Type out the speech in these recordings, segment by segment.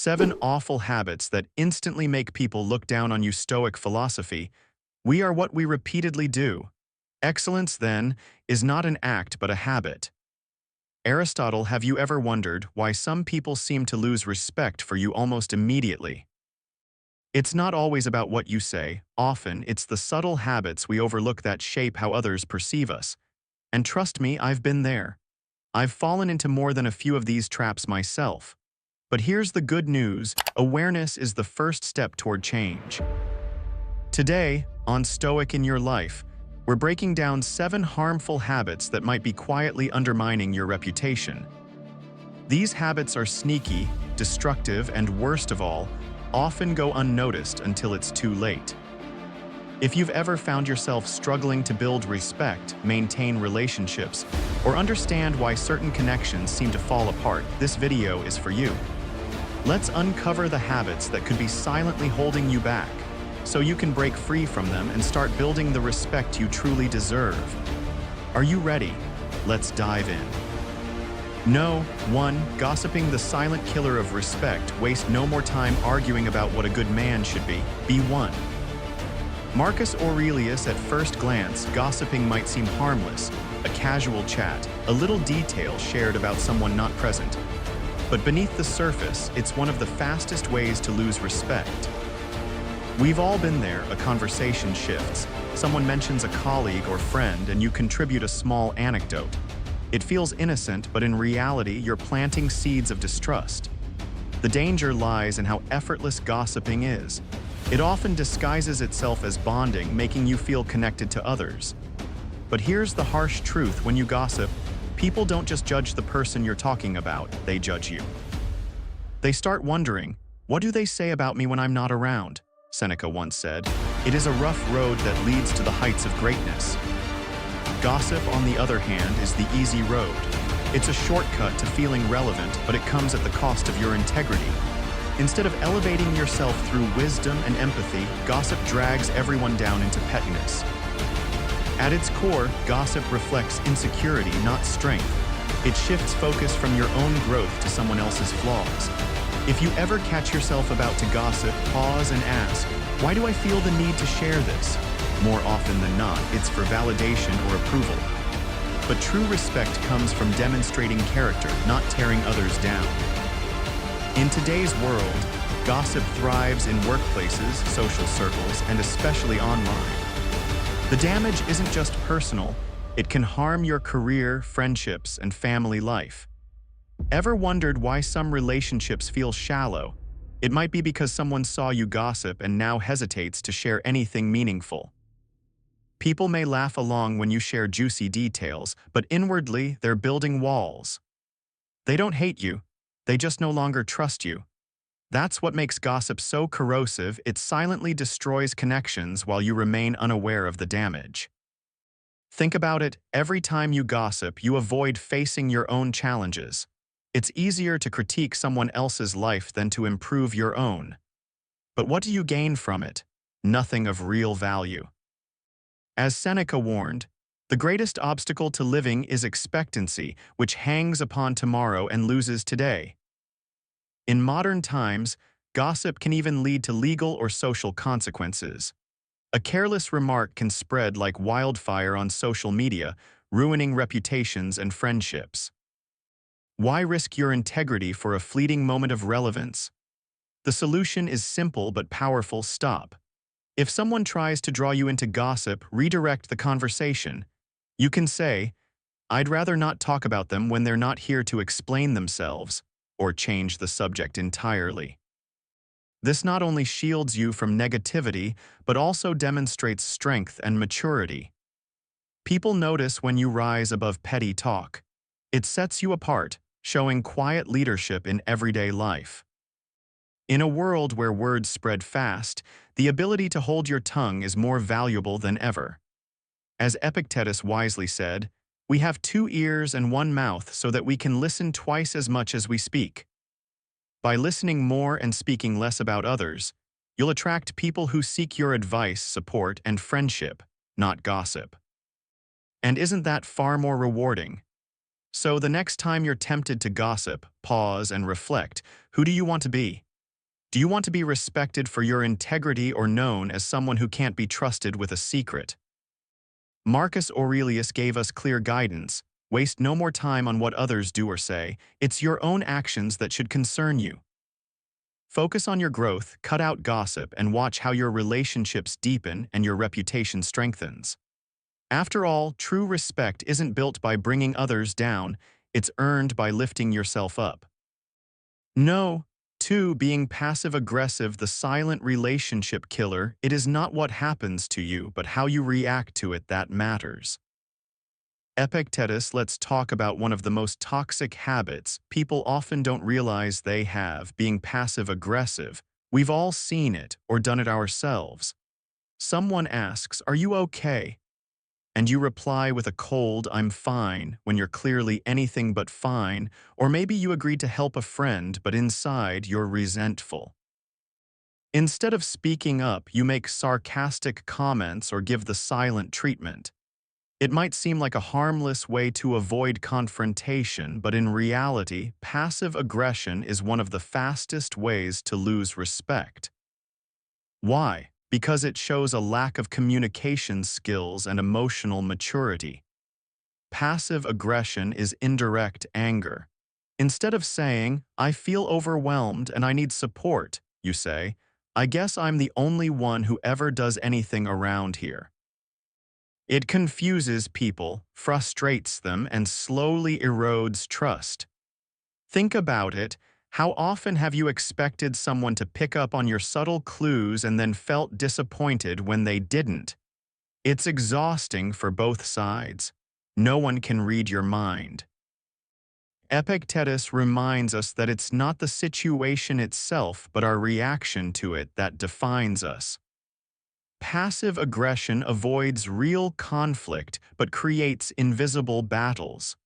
7 awful habits that instantly make people look down on you. Stoic philosophy. We are what we repeatedly do. Excellence, then, is not an act but a habit. Aristotle, have you ever wondered why some people seem to lose respect for you almost immediately? It's not always about what you say. Often, it's the subtle habits we overlook that shape how others perceive us. And trust me, I've been there. I've fallen into more than a few of these traps myself. But here's the good news: awareness is the first step toward change. Today, on Stoic in Your Life, we're breaking down 7 harmful habits that might be quietly undermining your reputation. These habits are sneaky, destructive, and worst of all, often go unnoticed until it's too late. If you've ever found yourself struggling to build respect, maintain relationships, or understand why certain connections seem to fall apart, this video is for you. Let's uncover the habits that could be silently holding you back, so you can break free from them and start building the respect you truly deserve. Are you ready? Let's dive in. No. 1. Gossiping, the silent killer of respect. Waste no more time arguing about what a good man should be. Be 1. Marcus Aurelius. At first glance, gossiping might seem harmless, a casual chat, a little detail shared about someone not present. But beneath the surface, it's one of the fastest ways to lose respect. We've all been there. A conversation shifts. Someone mentions a colleague or friend, and you contribute a small anecdote. It feels innocent, but in reality, you're planting seeds of distrust. The danger lies in how effortless gossiping is. It often disguises itself as bonding, making you feel connected to others. But here's the harsh truth: when you gossip, people don't just judge the person you're talking about, they judge you. They start wondering, what do they say about me when I'm not around? Seneca once said, "It is a rough road that leads to the heights of greatness." Gossip, on the other hand, is the easy road. It's a shortcut to feeling relevant, but it comes at the cost of your integrity. Instead of elevating yourself through wisdom and empathy, gossip drags everyone down into pettiness. At its core, gossip reflects insecurity, not strength. It shifts focus from your own growth to someone else's flaws. If you ever catch yourself about to gossip, pause and ask, why do I feel the need to share this? More often than not, it's for validation or approval. But true respect comes from demonstrating character, not tearing others down. In today's world, gossip thrives in workplaces, social circles, and especially online. The damage isn't just personal, it can harm your career, friendships, and family life. Ever wondered why some relationships feel shallow? It might be because someone saw you gossip and now hesitates to share anything meaningful. People may laugh along when you share juicy details, but inwardly, they're building walls. They don't hate you, they just no longer trust you. That's what makes gossip so corrosive. It silently destroys connections while you remain unaware of the damage. Think about it: every time you gossip, you avoid facing your own challenges. It's easier to critique someone else's life than to improve your own. But what do you gain from it? Nothing of real value. As Seneca warned, the greatest obstacle to living is expectancy, which hangs upon tomorrow and loses today. In modern times, gossip can even lead to legal or social consequences. A careless remark can spread like wildfire on social media, ruining reputations and friendships. Why risk your integrity for a fleeting moment of relevance? The solution is simple but powerful: stop. If someone tries to draw you into gossip, redirect the conversation. You can say, "I'd rather not talk about them," when they're not here to explain themselves, or change the subject entirely. This not only shields you from negativity, but also demonstrates strength and maturity. People notice when you rise above petty talk. It sets you apart, showing quiet leadership in everyday life. In a world where words spread fast, the ability to hold your tongue is more valuable than ever. As Epictetus wisely said, "We have 2 ears and 1 mouth so that we can listen twice as much as we speak." By listening more and speaking less about others, you'll attract people who seek your advice, support, and friendship, not gossip. And isn't that far more rewarding? So the next time you're tempted to gossip, pause and reflect. Who do you want to be? Do you want to be respected for your integrity or known as someone who can't be trusted with a secret? Marcus Aurelius gave us clear guidance. Waste no more time on what others do or say. It's your own actions that should concern you. Focus on your growth, cut out gossip, and watch how your relationships deepen and your reputation strengthens. After all, true respect isn't built by bringing others down, it's earned by lifting yourself up. No. 2. Being passive-aggressive, the silent relationship killer. It is not what happens to you, but how you react to it that matters. Epictetus, let's talk about one of the most toxic habits people often don't realize they have, being passive-aggressive. We've all seen it or done it ourselves. Someone asks, "Are you okay?" And you reply with a cold, "I'm fine," when you're clearly anything but fine, or maybe you agreed to help a friend, but inside you're resentful. Instead of speaking up, you make sarcastic comments or give the silent treatment. It might seem like a harmless way to avoid confrontation, but in reality, passive aggression is one of the fastest ways to lose respect. Why? Because it shows a lack of communication skills and emotional maturity. Passive aggression is indirect anger. Instead of saying, "I feel overwhelmed and I need support," you say, "I guess I'm the only one who ever does anything around here." It confuses people, frustrates them, and slowly erodes trust. Think about it. How often have you expected someone to pick up on your subtle clues and then felt disappointed when they didn't? It's exhausting for both sides. No one can read your mind. Epictetus reminds us that it's not the situation itself but our reaction to it that defines us. Passive aggression avoids real conflict but creates invisible battles.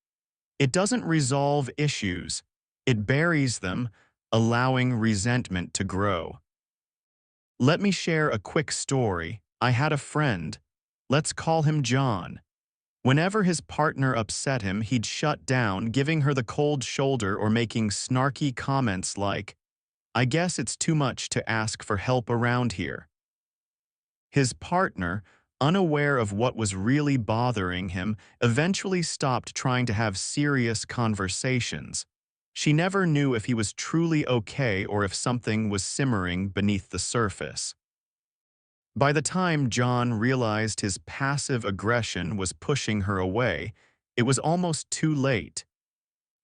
It doesn't resolve issues. It buries them, allowing resentment to grow. Let me share a quick story. I had a friend. Let's call him John. Whenever his partner upset him, he'd shut down, giving her the cold shoulder or making snarky comments like, "I guess it's too much to ask for help around here." His partner, unaware of what was really bothering him, eventually stopped trying to have serious conversations. She never knew if he was truly okay or if something was simmering beneath the surface. By the time John realized his passive aggression was pushing her away, it was almost too late.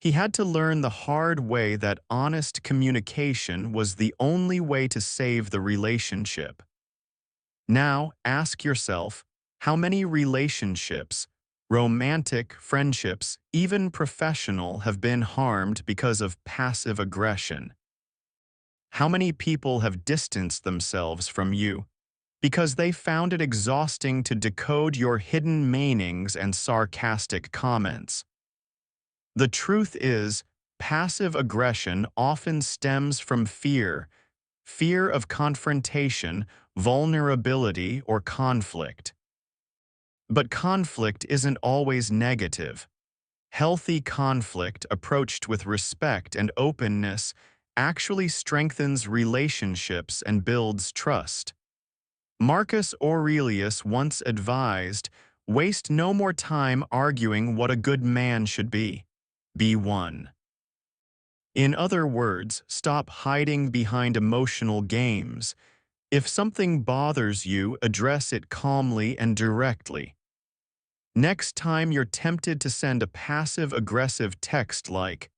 He had to learn the hard way that honest communication was the only way to save the relationship. Now, ask yourself, how many relationships, romantic, friendships, even professional, have been harmed because of passive aggression? How many people have distanced themselves from you because they found it exhausting to decode your hidden meanings and sarcastic comments? The truth is, passive aggression often stems from fear of confrontation, vulnerability, or conflict. But conflict isn't always negative. Healthy conflict, approached with respect and openness, actually strengthens relationships and builds trust. Marcus Aurelius once advised, "Waste no more time arguing what a good man should be. Be one." In other words, stop hiding behind emotional games. If something bothers you, address it calmly and directly. Next time you're tempted to send a passive-aggressive text like,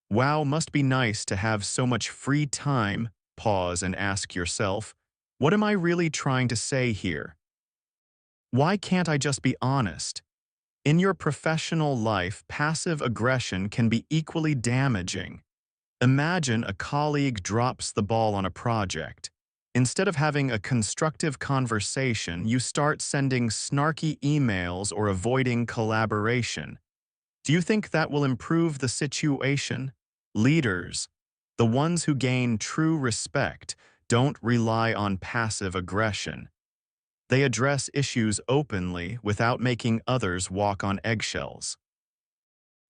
"Wow, must be nice to have so much free time," pause and ask yourself, what am I really trying to say here? Why can't I just be honest? In your professional life, passive aggression can be equally damaging. Imagine a colleague drops the ball on a project. Instead of having a constructive conversation, you start sending snarky emails or avoiding collaboration. Do you think that will improve the situation? Leaders, the ones who gain true respect, don't rely on passive aggression. They address issues openly without making others walk on eggshells.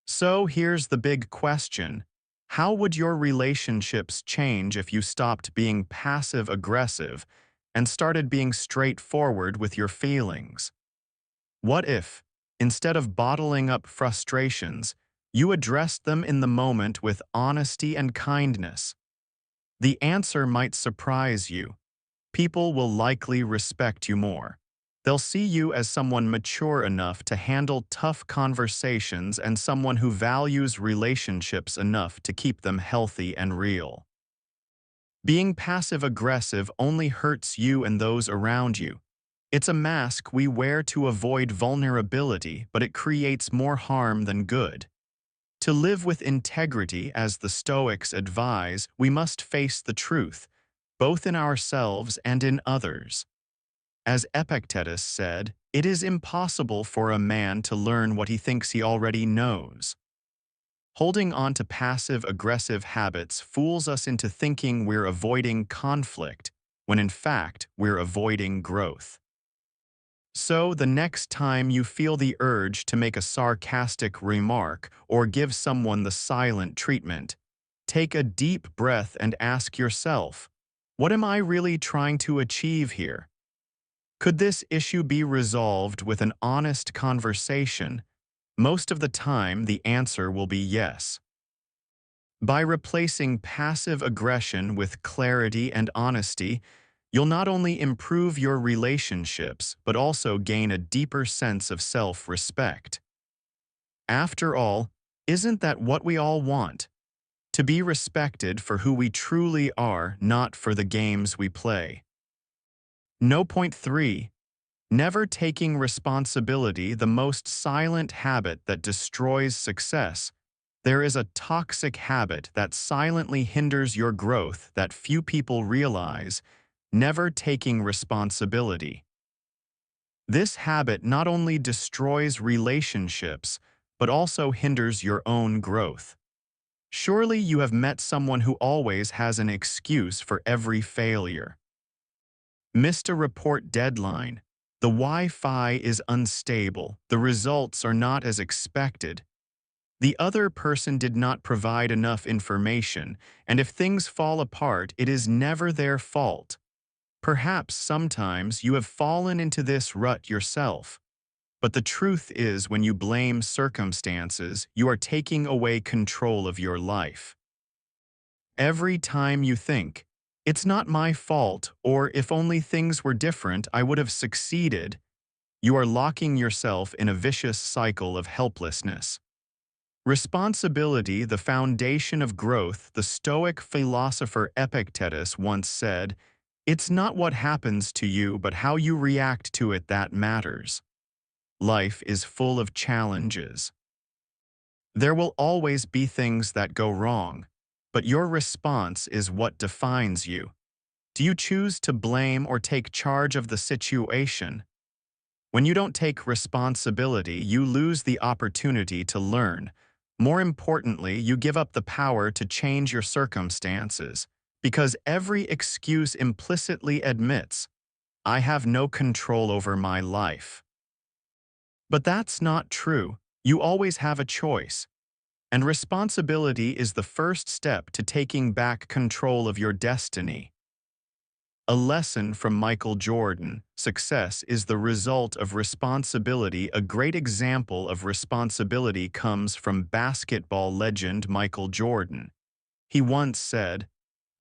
So here's the big question. How would your relationships change if you stopped being passive-aggressive and started being straightforward with your feelings? What if, instead of bottling up frustrations, you addressed them in the moment with honesty and kindness? The answer might surprise you. People will likely respect you more. They'll see you as someone mature enough to handle tough conversations and someone who values relationships enough to keep them healthy and real. Being passive-aggressive only hurts you and those around you. It's a mask we wear to avoid vulnerability, but it creates more harm than good. To live with integrity, as the Stoics advise, we must face the truth, both in ourselves and in others. As Epictetus said, it is impossible for a man to learn what he thinks he already knows. Holding on to passive-aggressive habits fools us into thinking we're avoiding conflict, when in fact we're avoiding growth. So, the next time you feel the urge to make a sarcastic remark or give someone the silent treatment, take a deep breath and ask yourself, what am I really trying to achieve here? Could this issue be resolved with an honest conversation? Most of the time, the answer will be yes. By replacing passive aggression with clarity and honesty, you'll not only improve your relationships, but also gain a deeper sense of self-respect. After all, isn't that what we all want? To be respected for who we truly are, not for the games we play. No. Point 3. Never taking responsibility, the most silent habit that destroys success. There is a toxic habit that silently hinders your growth that few people realize: never taking responsibility. This habit not only destroys relationships, but also hinders your own growth. Surely you have met someone who always has an excuse for every failure. Missed a report deadline. The Wi-Fi is unstable. The results are not as expected. The other person did not provide enough information, and if things fall apart, it is never their fault. Perhaps sometimes you have fallen into this rut yourself. But the truth is, when you blame circumstances, you are taking away control of your life. Every time you think, "It's not my fault," or "If only things were different, I would have succeeded," you are locking yourself in a vicious cycle of helplessness. Responsibility, the foundation of growth. The Stoic philosopher Epictetus once said, "It's not what happens to you, but how you react to it that matters." Life is full of challenges. There will always be things that go wrong, but your response is what defines you. Do you choose to blame or take charge of the situation? When you don't take responsibility, you lose the opportunity to learn. More importantly, you give up the power to change your circumstances, because every excuse implicitly admits, "I have no control over my life." But that's not true. You always have a choice. And responsibility is the first step to taking back control of your destiny. A lesson from Michael Jordan: success is the result of responsibility. A great example of responsibility comes from basketball legend Michael Jordan. He once said,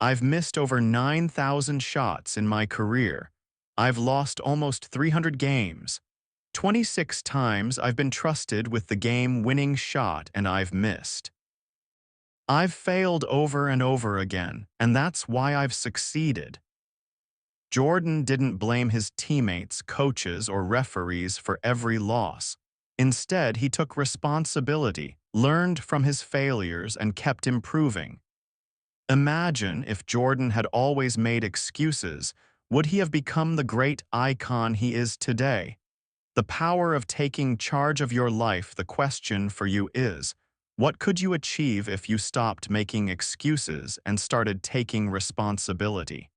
"I've missed over 9,000 shots in my career. I've lost almost 300 games. 26 times I've been trusted with the game-winning shot and I've missed. I've failed over and over again, and that's why I've succeeded." Jordan didn't blame his teammates, coaches, or referees for every loss. Instead, he took responsibility, learned from his failures, and kept improving. Imagine if Jordan had always made excuses. Would he have become the great icon he is today? The power of taking charge of your life. The question for you is, what could you achieve if you stopped making excuses and started taking responsibility?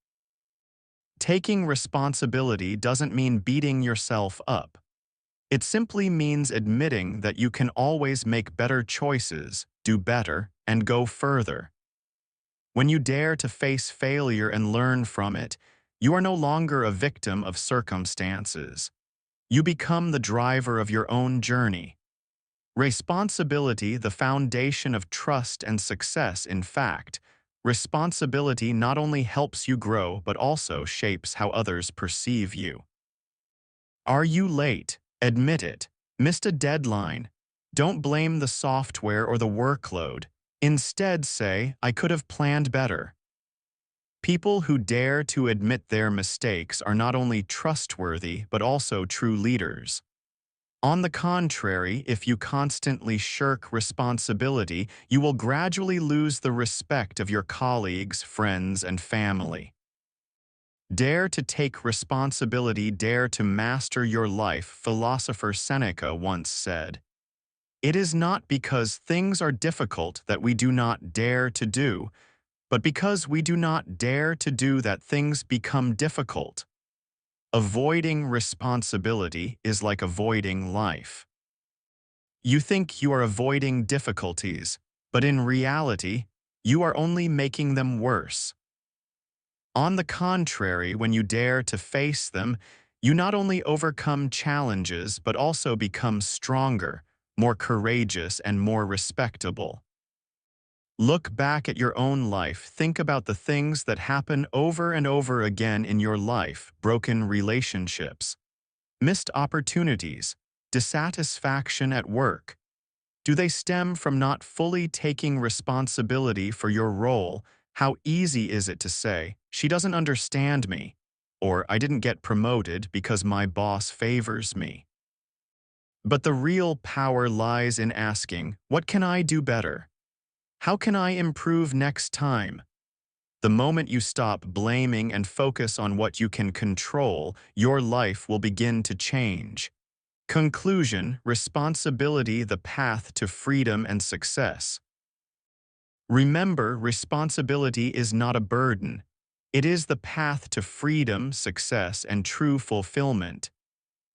Taking responsibility doesn't mean beating yourself up. It simply means admitting that you can always make better choices, do better, and go further. When you dare to face failure and learn from it, you are no longer a victim of circumstances. You become the driver of your own journey. Responsibility, the foundation of trust and success, in fact. Responsibility not only helps you grow, but also shapes how others perceive you. Are you late? Admit it. Missed a deadline? Don't blame the software or the workload. Instead say, I could have planned better. People who dare to admit their mistakes are not only trustworthy, but also true leaders. On the contrary, if you constantly shirk responsibility, you will gradually lose the respect of your colleagues, friends, and family. Dare to take responsibility, dare to master your life, philosopher Seneca once said. It is not because things are difficult that we do not dare to do, but because we do not dare to do that things become difficult. Avoiding responsibility is like avoiding life. You think you are avoiding difficulties, but in reality, you are only making them worse. On the contrary, when you dare to face them, you not only overcome challenges, but also become stronger, more courageous, and more respectable. Look back at your own life. Think about the things that happen over and over again in your life: broken relationships, missed opportunities, dissatisfaction at work. Do they stem from not fully taking responsibility for your role? How easy is it to say, she doesn't understand me, or I didn't get promoted because my boss favors me? But the real power lies in asking, what can I do better? How can I improve next time? The moment you stop blaming and focus on what you can control, your life will begin to change. Conclusion: responsibility, the path to freedom and success. Remember, responsibility is not a burden. It is the path to freedom, success, and true fulfillment.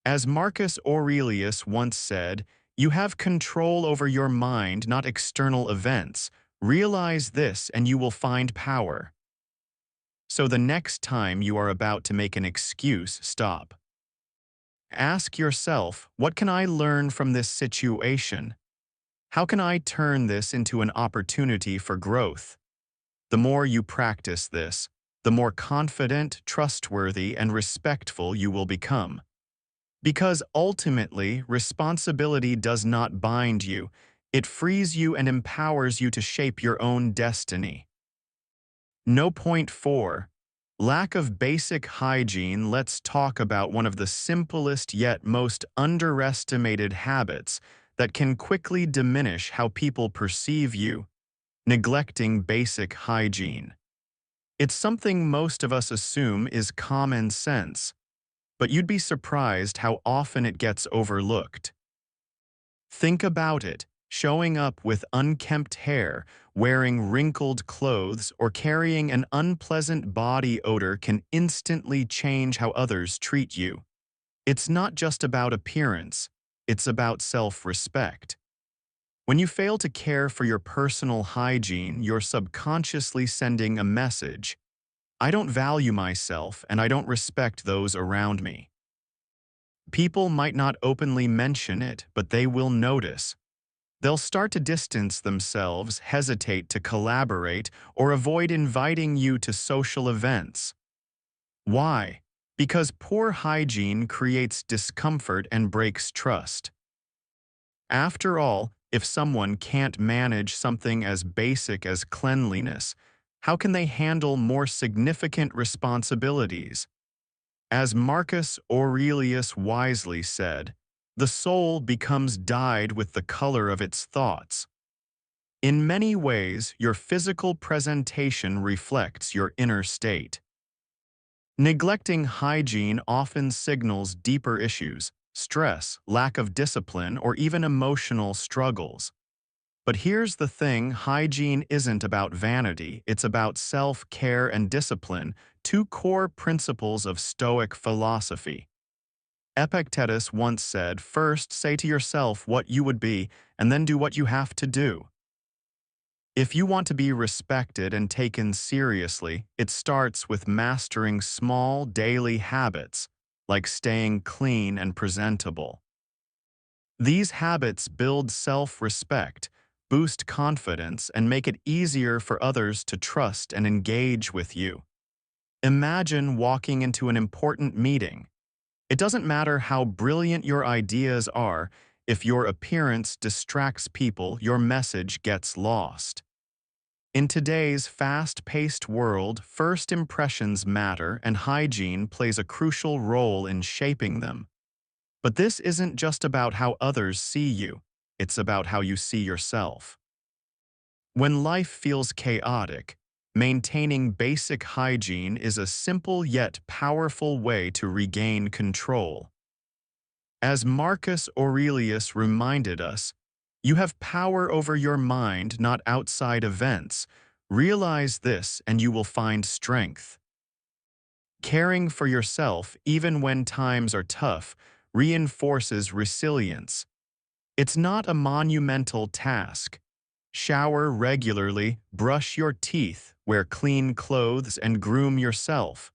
As Marcus Aurelius once said, you have control over your mind, not external events. Realize this and you will find power. So the next time you are about to make an excuse, stop. Ask yourself, what can I learn from this situation? How can I turn this into an opportunity for growth? The more you practice this, the more confident, trustworthy, and respectful you will become. Because ultimately, responsibility does not bind you. It frees you and empowers you to shape your own destiny. No. Point 4. Lack of basic hygiene. Let's talk about one of the simplest yet most underestimated habits that can quickly diminish how people perceive you: neglecting basic hygiene. It's something most of us assume is common sense, but you'd be surprised how often it gets overlooked. Think about it. Showing up with unkempt hair, wearing wrinkled clothes, or carrying an unpleasant body odor can instantly change how others treat you. It's not just about appearance, it's about self-respect. When you fail to care for your personal hygiene, you're subconsciously sending a message: I don't value myself and I don't respect those around me. People might not openly mention it, but they will notice. They'll start to distance themselves, hesitate to collaborate, or avoid inviting you to social events. Why? Because poor hygiene creates discomfort and breaks trust. After all, if someone can't manage something as basic as cleanliness, how can they handle more significant responsibilities? As Marcus Aurelius wisely said, the soul becomes dyed with the color of its thoughts. In many ways, your physical presentation reflects your inner state. Neglecting hygiene often signals deeper issues: stress, lack of discipline, or even emotional struggles. But here's the thing: hygiene isn't about vanity, it's about self-care and discipline, two core principles of Stoic philosophy. Epictetus once said, first say to yourself what you would be, and then do what you have to do. If you want to be respected and taken seriously, it starts with mastering small daily habits, like staying clean and presentable. These habits build self-respect, boost confidence, and make it easier for others to trust and engage with you. Imagine walking into an important meeting. It doesn't matter how brilliant your ideas are, if your appearance distracts people, your message gets lost. In today's fast-paced world, first impressions matter and hygiene plays a crucial role in shaping them. But this isn't just about how others see you, it's about how you see yourself. When life feels chaotic, maintaining basic hygiene is a simple yet powerful way to regain control. As Marcus Aurelius reminded us, you have power over your mind, not outside events. Realize this and you will find strength. Caring for yourself, even when times are tough, reinforces resilience. It's not a monumental task. Shower regularly, brush your teeth, wear clean clothes, and groom yourself.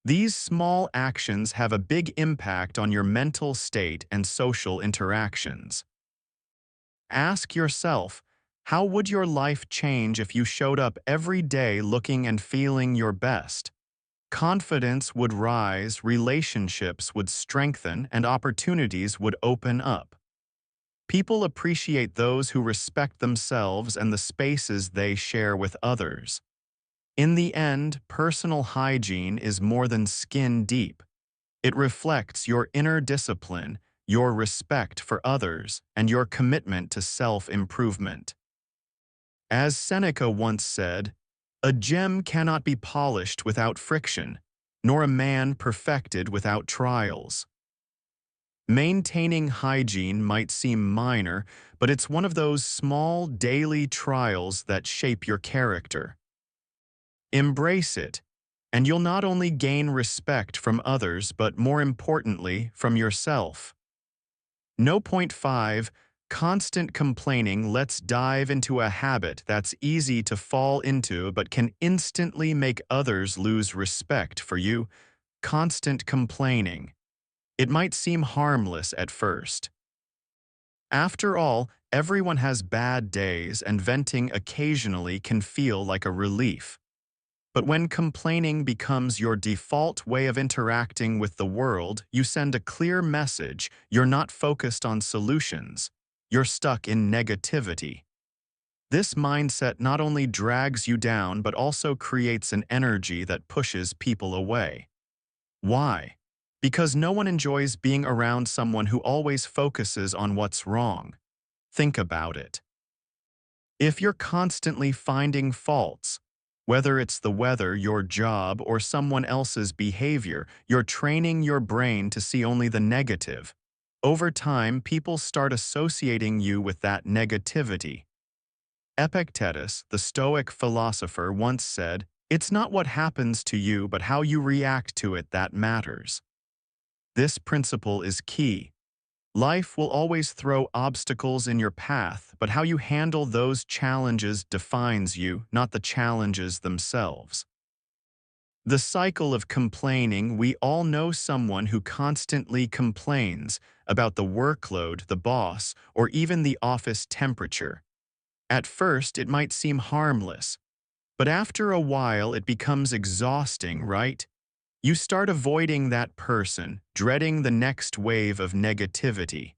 These small actions have a big impact on your mental state and social interactions. Ask yourself, how would your life change if you showed up every day looking and feeling your best? Confidence would rise, relationships would strengthen, and opportunities would open up. People appreciate those who respect themselves and the spaces they share with others. In the end, personal hygiene is more than skin deep. It reflects your inner discipline, your respect for others, and your commitment to self-improvement. As Seneca once said, "A gem cannot be polished without friction, nor a man perfected without trials." Maintaining hygiene might seem minor, but it's one of those small daily trials that shape your character. Embrace it, and you'll not only gain respect from others, but more importantly, from yourself. No. Point 5. Constant complaining. Let's dive into a habit that's easy to fall into but can instantly make others lose respect for you. Constant complaining. It might seem harmless at first. After all, everyone has bad days and venting occasionally can feel like a relief. But when complaining becomes your default way of interacting with the world, you send a clear message: you're not focused on solutions. You're stuck in negativity. This mindset not only drags you down but also creates an energy that pushes people away. Why? Because no one enjoys being around someone who always focuses on what's wrong. Think about it. If you're constantly finding faults, whether it's the weather, your job, or someone else's behavior, you're training your brain to see only the negative. Over time, people start associating you with that negativity. Epictetus, the Stoic philosopher, once said, "It's not what happens to you, but how you react to it that matters." This principle is key. Life will always throw obstacles in your path, but how you handle those challenges defines you, not the challenges themselves. The cycle of complaining. We all know someone who constantly complains about the workload, the boss, or even the office temperature. At first, it might seem harmless, but after a while it becomes exhausting, right? You start avoiding that person, dreading the next wave of negativity.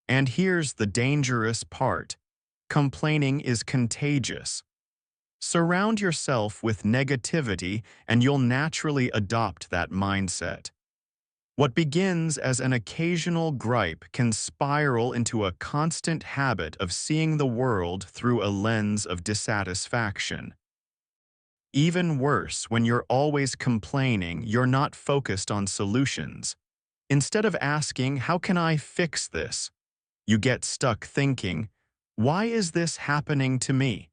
And here's the dangerous part. Complaining is contagious. Surround yourself with negativity and you'll naturally adopt that mindset. What begins as an occasional gripe can spiral into a constant habit of seeing the world through a lens of dissatisfaction. Even worse, when you're always complaining, you're not focused on solutions. Instead of asking, "How can I fix this?" you get stuck thinking, "Why is this happening to me?"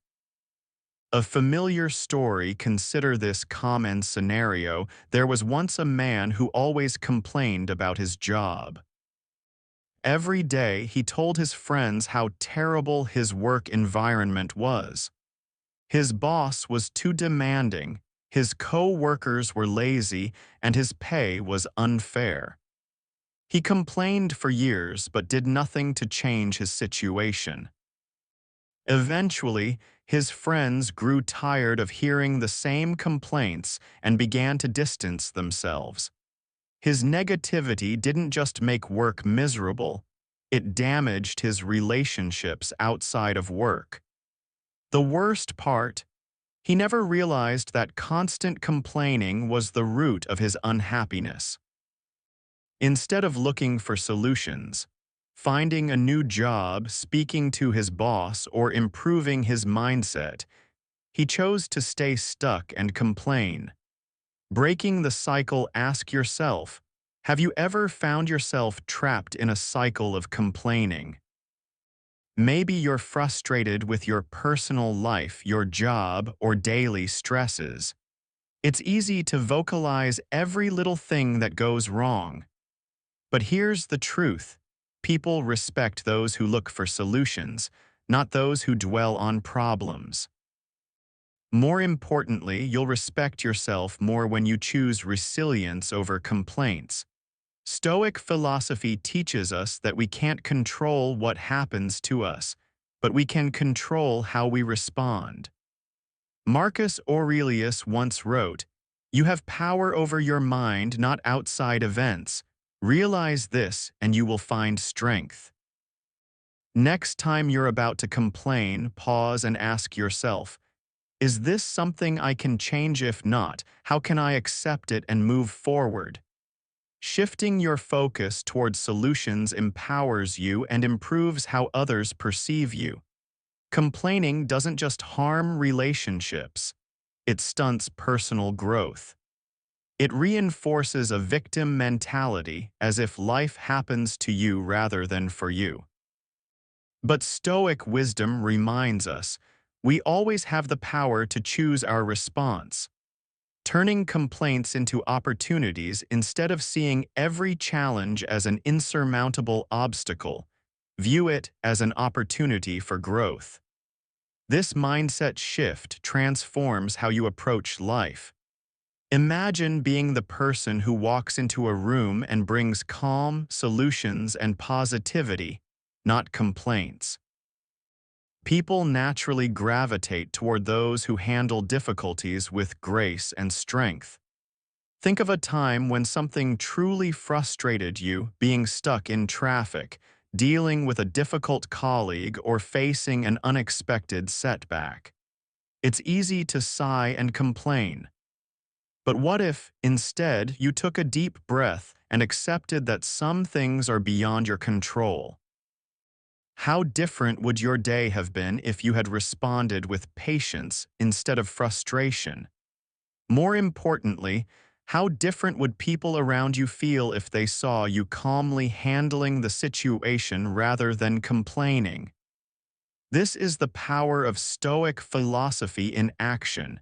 A familiar story. Consider this common scenario. There was once a man who always complained about his job. Every day, he told his friends how terrible his work environment was. His boss was too demanding, his co-workers were lazy, and his pay was unfair. He complained for years but did nothing to change his situation. Eventually, his friends grew tired of hearing the same complaints and began to distance themselves. His negativity didn't just make work miserable, it damaged his relationships outside of work. The worst part, he never realized that constant complaining was the root of his unhappiness. Instead of looking for solutions, finding a new job, speaking to his boss, or improving his mindset, he chose to stay stuck and complain. Breaking the cycle, ask yourself, have you ever found yourself trapped in a cycle of complaining? Maybe you're frustrated with your personal life, your job, or daily stresses. It's easy to vocalize every little thing that goes wrong. But here's the truth. People respect those who look for solutions, not those who dwell on problems. More importantly, you'll respect yourself more when you choose resilience over complaints. Stoic philosophy teaches us that we can't control what happens to us, but we can control how we respond. Marcus Aurelius once wrote, "You have power over your mind, not outside events. Realize this and you will find strength." Next time you're about to complain, pause and ask yourself, is this something I can change? If not, how can I accept it and move forward? Shifting your focus towards solutions empowers you and improves how others perceive you. Complaining doesn't just harm relationships, it stunts personal growth. It reinforces a victim mentality, as if life happens to you rather than for you. But Stoic wisdom reminds us, we always have the power to choose our response. Turning complaints into opportunities instead of seeing every challenge as an insurmountable obstacle, view it as an opportunity for growth. This mindset shift transforms how you approach life. Imagine being the person who walks into a room and brings calm, solutions, and positivity, not complaints. People naturally gravitate toward those who handle difficulties with grace and strength. Think of a time when something truly frustrated you, being stuck in traffic, dealing with a difficult colleague, or facing an unexpected setback. It's easy to sigh and complain. But what if, instead, you took a deep breath and accepted that some things are beyond your control? How different would your day have been if you had responded with patience instead of frustration? More importantly, how different would people around you feel if they saw you calmly handling the situation rather than complaining? This is the power of Stoic philosophy in action,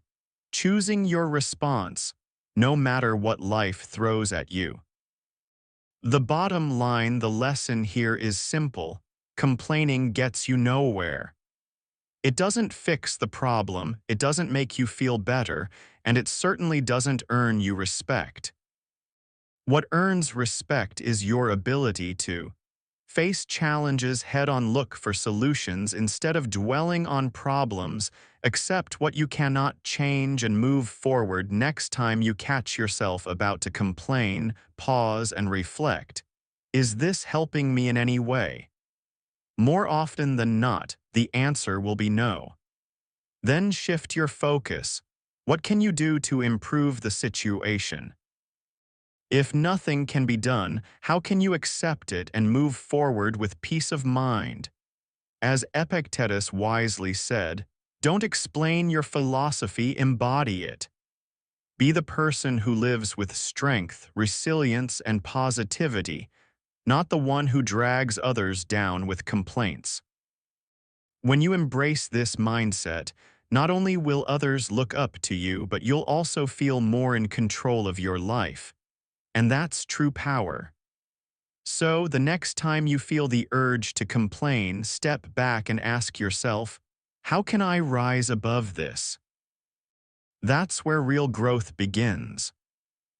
choosing your response, no matter what life throws at you. The bottom line, the lesson here is simple. Complaining gets you nowhere. It doesn't fix the problem, it doesn't make you feel better, and it certainly doesn't earn you respect. What earns respect is your ability to face challenges head-on, look for solutions instead of dwelling on problems, accept what you cannot change, and move forward. Next time you catch yourself about to complain, pause and reflect. Is this helping me in any way? More often than not, the answer will be no. Then shift your focus. What can you do to improve the situation? If nothing can be done, how can you accept it and move forward with peace of mind? As Epictetus wisely said, don't explain your philosophy, embody it. Be the person who lives with strength, resilience, and positivity, not the one who drags others down with complaints. When you embrace this mindset, not only will others look up to you, but you'll also feel more in control of your life. And that's true power. So, the next time you feel the urge to complain, step back and ask yourself, how can I rise above this? That's where real growth begins.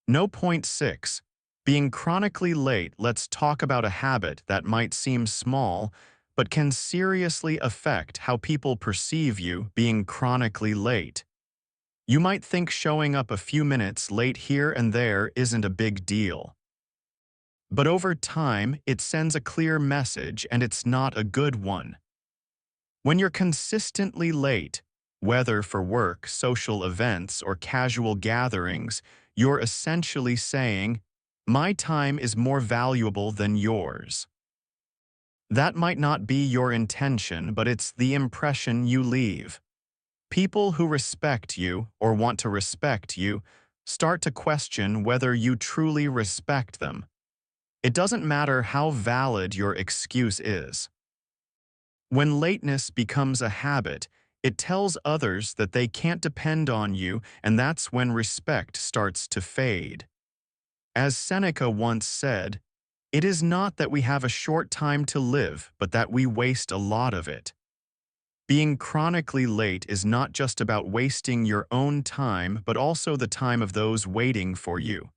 No. Point 6. Being chronically late. Let's talk about a habit that might seem small, but can seriously affect how people perceive you. Being chronically late. You might think showing up a few minutes late here and there isn't a big deal. But over time, it sends a clear message, and it's not a good one. When you're consistently late, whether for work, social events, or casual gatherings, you're essentially saying, "My time is more valuable than yours." That might not be your intention, but it's the impression you leave. People who respect you, or want to respect you, start to question whether you truly respect them. It doesn't matter how valid your excuse is. When lateness becomes a habit, it tells others that they can't depend on you, and that's when respect starts to fade. As Seneca once said, "It is not that we have a short time to live, but that we waste a lot of it." Being chronically late is not just about wasting your own time, but also the time of those waiting for you.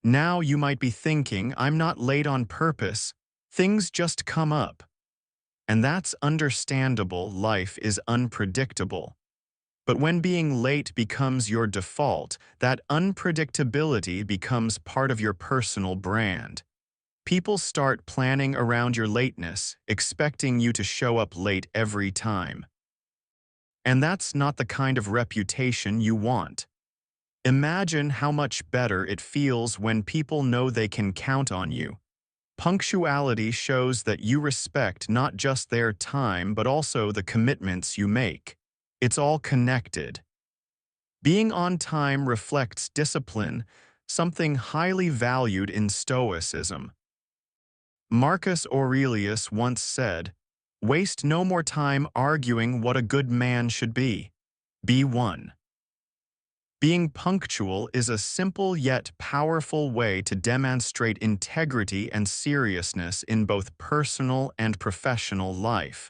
Now you might be thinking, "I'm not late on purpose. Things just come up." And that's understandable. Life is unpredictable. But when being late becomes your default, that unpredictability becomes part of your personal brand. People start planning around your lateness, expecting you to show up late every time. And that's not the kind of reputation you want. Imagine how much better it feels when people know they can count on you. Punctuality shows that you respect not just their time, but also the commitments you make. It's all connected. Being on time reflects discipline, something highly valued in Stoicism. Marcus Aurelius once said, "Waste no more time arguing what a good man should be. Be one." Being punctual is a simple yet powerful way to demonstrate integrity and seriousness in both personal and professional life.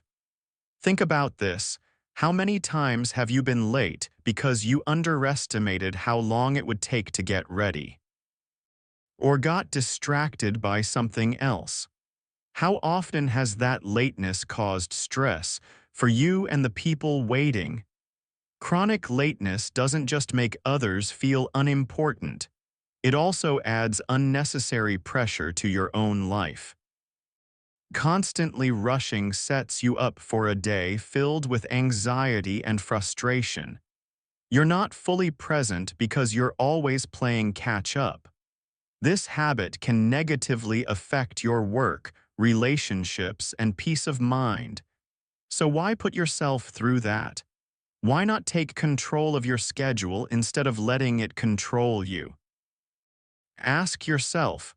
Think about this. How many times have you been late because you underestimated how long it would take to get ready? Or got distracted by something else? How often has that lateness caused stress for you and the people waiting? Chronic lateness doesn't just make others feel unimportant. It also adds unnecessary pressure to your own life. Constantly rushing sets you up for a day filled with anxiety and frustration. You're not fully present because you're always playing catch-up. This habit can negatively affect your work, relationships, and peace of mind. So why put yourself through that? Why not take control of your schedule instead of letting it control you? Ask yourself,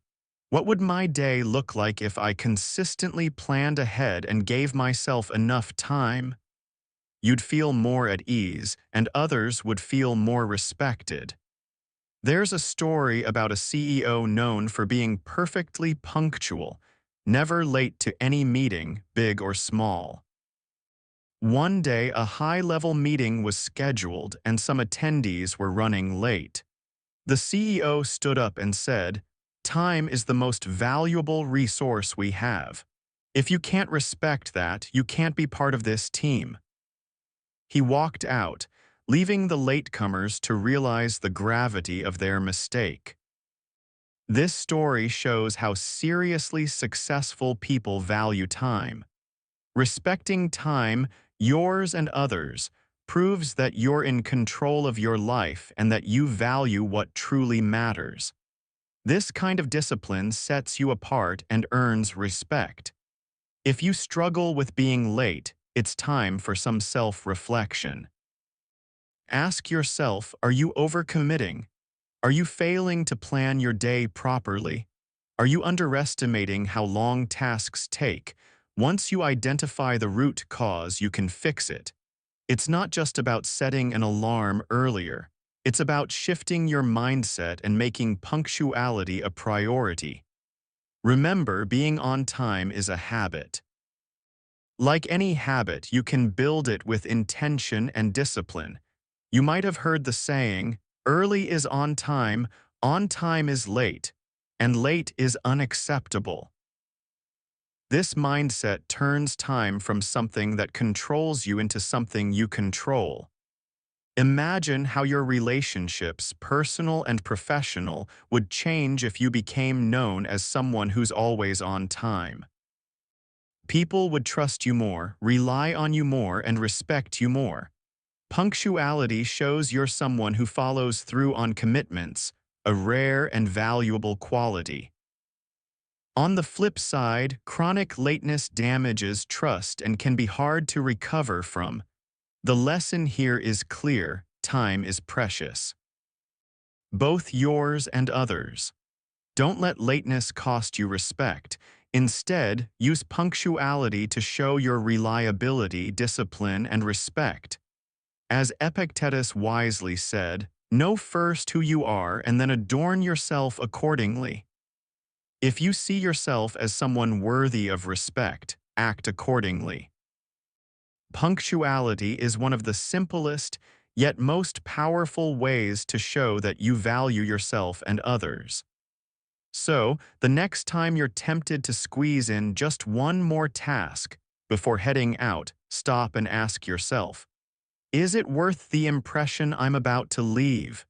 what would my day look like if I consistently planned ahead and gave myself enough time? You'd feel more at ease, and others would feel more respected. There's a story about a CEO known for being perfectly punctual, never late to any meeting, big or small. One day, a high-level meeting was scheduled and some attendees were running late. The CEO stood up and said, "Time is the most valuable resource we have. If you can't respect that, you can't be part of this team." He walked out, leaving the latecomers to realize the gravity of their mistake. This story shows how seriously successful people value time. Respecting time, yours and others, proves that you're in control of your life and that you value what truly matters. This kind of discipline sets you apart and earns respect. If you struggle with being late, it's time for some self-reflection. Ask yourself, are you overcommitting? Are you failing to plan your day properly? Are you underestimating how long tasks take? Once you identify the root cause, you can fix it. It's not just about setting an alarm earlier. It's about shifting your mindset and making punctuality a priority. Remember, being on time is a habit. Like any habit, you can build it with intention and discipline. You might have heard the saying, early is on time is late, and late is unacceptable. This mindset turns time from something that controls you into something you control. Imagine how your relationships, personal and professional, would change if you became known as someone who's always on time. People would trust you more, rely on you more, and respect you more. Punctuality shows you're someone who follows through on commitments, a rare and valuable quality. On the flip side, chronic lateness damages trust and can be hard to recover from. The lesson here is clear: time is precious. Both yours and others. Don't let lateness cost you respect. Instead, use punctuality to show your reliability, discipline, and respect. As Epictetus wisely said, know first who you are and then adorn yourself accordingly. If you see yourself as someone worthy of respect, act accordingly. Punctuality is one of the simplest, yet most powerful ways to show that you value yourself and others. So, the next time you're tempted to squeeze in just one more task before heading out, stop and ask yourself, is it worth the impression I'm about to leave?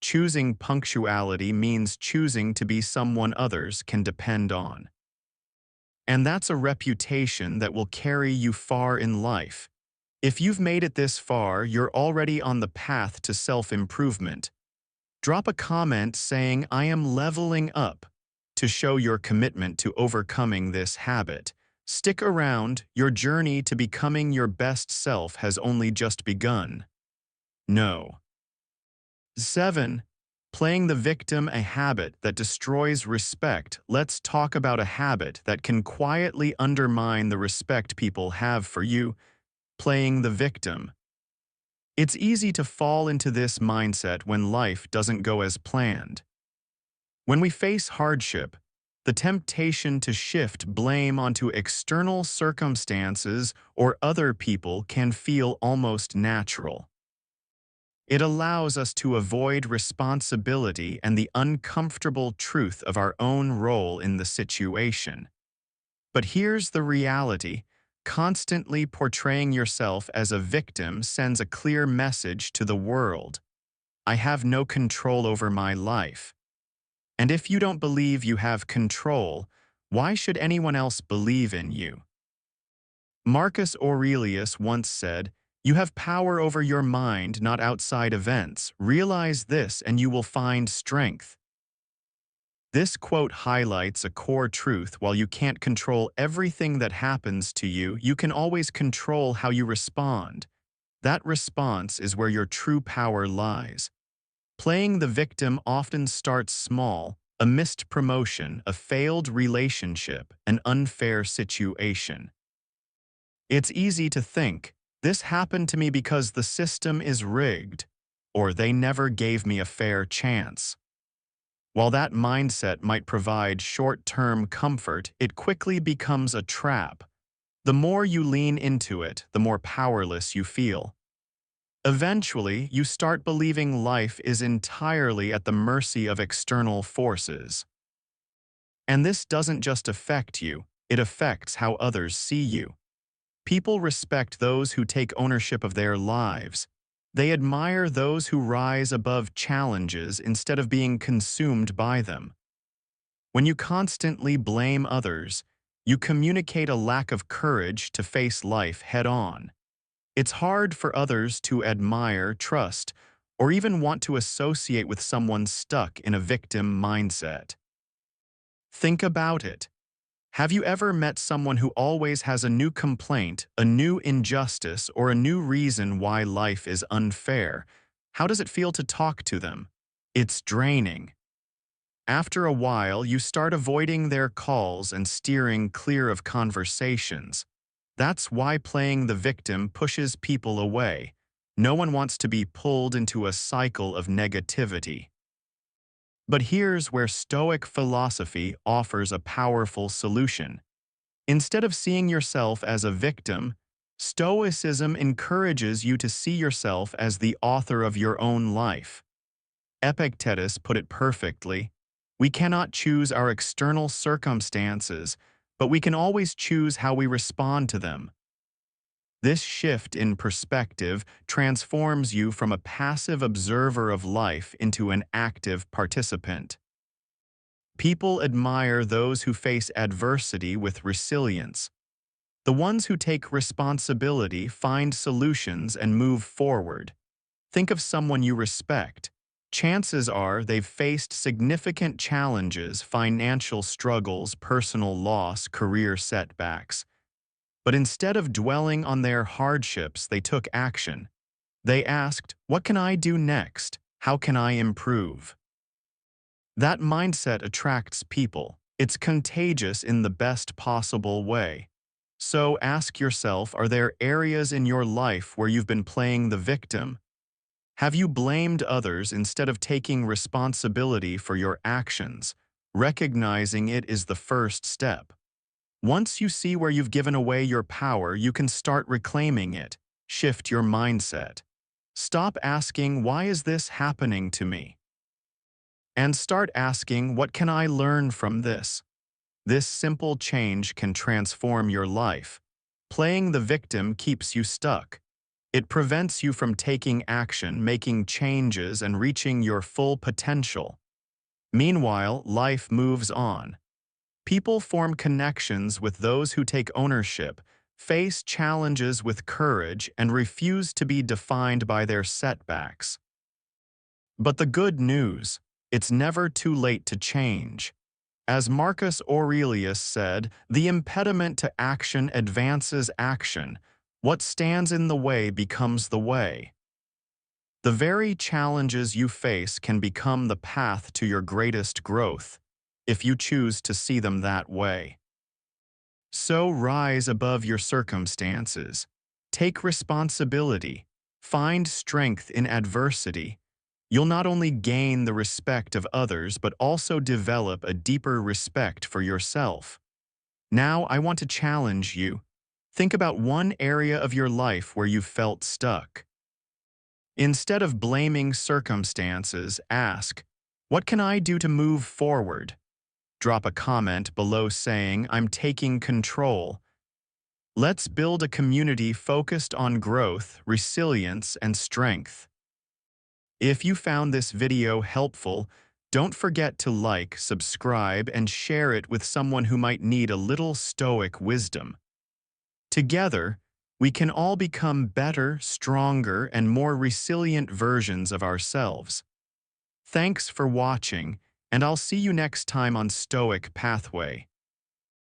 Choosing punctuality means choosing to be someone others can depend on. And that's a reputation that will carry you far in life. If you've made it this far, you're already on the path to self-improvement. Drop a comment saying, "I am leveling up," to show your commitment to overcoming this habit. Stick around, your journey to becoming your best self has only just begun. No. 7. Playing the victim, a habit that destroys respect. Let's talk about a habit that can quietly undermine the respect people have for you: playing the victim. It's easy to fall into this mindset when life doesn't go as planned. When we face hardship, the temptation to shift blame onto external circumstances or other people can feel almost natural. It allows us to avoid responsibility and the uncomfortable truth of our own role in the situation. But here's the reality: constantly portraying yourself as a victim sends a clear message to the world. I have no control over my life. And if you don't believe you have control, why should anyone else believe in you? Marcus Aurelius once said, "You have power over your mind, not outside events. Realize this and you will find strength." This quote highlights a core truth: while you can't control everything that happens to you, you can always control how you respond. That response is where your true power lies. Playing the victim often starts small: a missed promotion, a failed relationship, an unfair situation. It's easy to think, this happened to me because the system is rigged, or they never gave me a fair chance. While that mindset might provide short-term comfort, it quickly becomes a trap. The more you lean into it, the more powerless you feel. Eventually, you start believing life is entirely at the mercy of external forces. And this doesn't just affect you, it affects how others see you. People respect those who take ownership of their lives. They admire those who rise above challenges instead of being consumed by them. When you constantly blame others, you communicate a lack of courage to face life head-on. It's hard for others to admire, trust, or even want to associate with someone stuck in a victim mindset. Think about it. Have you ever met someone who always has a new complaint, a new injustice, or a new reason why life is unfair? How does it feel to talk to them? It's draining. After a while, you start avoiding their calls and steering clear of conversations. That's why playing the victim pushes people away. No one wants to be pulled into a cycle of negativity. But here's where Stoic philosophy offers a powerful solution. Instead of seeing yourself as a victim, Stoicism encourages you to see yourself as the author of your own life. Epictetus put it perfectly. We cannot choose our external circumstances, but we can always choose how we respond to them. This shift in perspective transforms you from a passive observer of life into an active participant. People admire those who face adversity with resilience. The ones who take responsibility find solutions and move forward. Think of someone you respect. Chances are they've faced significant challenges, financial struggles, personal loss, career setbacks. But instead of dwelling on their hardships, they took action. They asked, "What can I do next? How can I improve?" That mindset attracts people. It's contagious in the best possible way. So ask yourself, are there areas in your life where you've been playing the victim? Have you blamed others instead of taking responsibility for your actions? Recognizing it is the first step. Once you see where you've given away your power, you can start reclaiming it. Shift your mindset. Stop asking, "Why is this happening to me?" And start asking, "What can I learn from this?" This simple change can transform your life. Playing the victim keeps you stuck. It prevents you from taking action, making changes, and reaching your full potential. Meanwhile, life moves on. People form connections with those who take ownership, face challenges with courage, and refuse to be defined by their setbacks. But the good news, it's never too late to change. As Marcus Aurelius said, the impediment to action advances action. What stands in the way becomes the way. The very challenges you face can become the path to your greatest growth, if you choose to see them that way. So rise above your circumstances. Take responsibility. Find strength in adversity. You'll not only gain the respect of others, but also develop a deeper respect for yourself. Now, I want to challenge you. Think about one area of your life where you felt stuck. Instead of blaming circumstances, ask, "What can I do to move forward?" Drop a comment below saying, "I'm taking control." Let's build a community focused on growth, resilience, and strength. If you found this video helpful, don't forget to like, subscribe, and share it with someone who might need a little Stoic wisdom. Together, we can all become better, stronger, and more resilient versions of ourselves. Thanks for watching, and I'll see you next time on Stoic Pathway.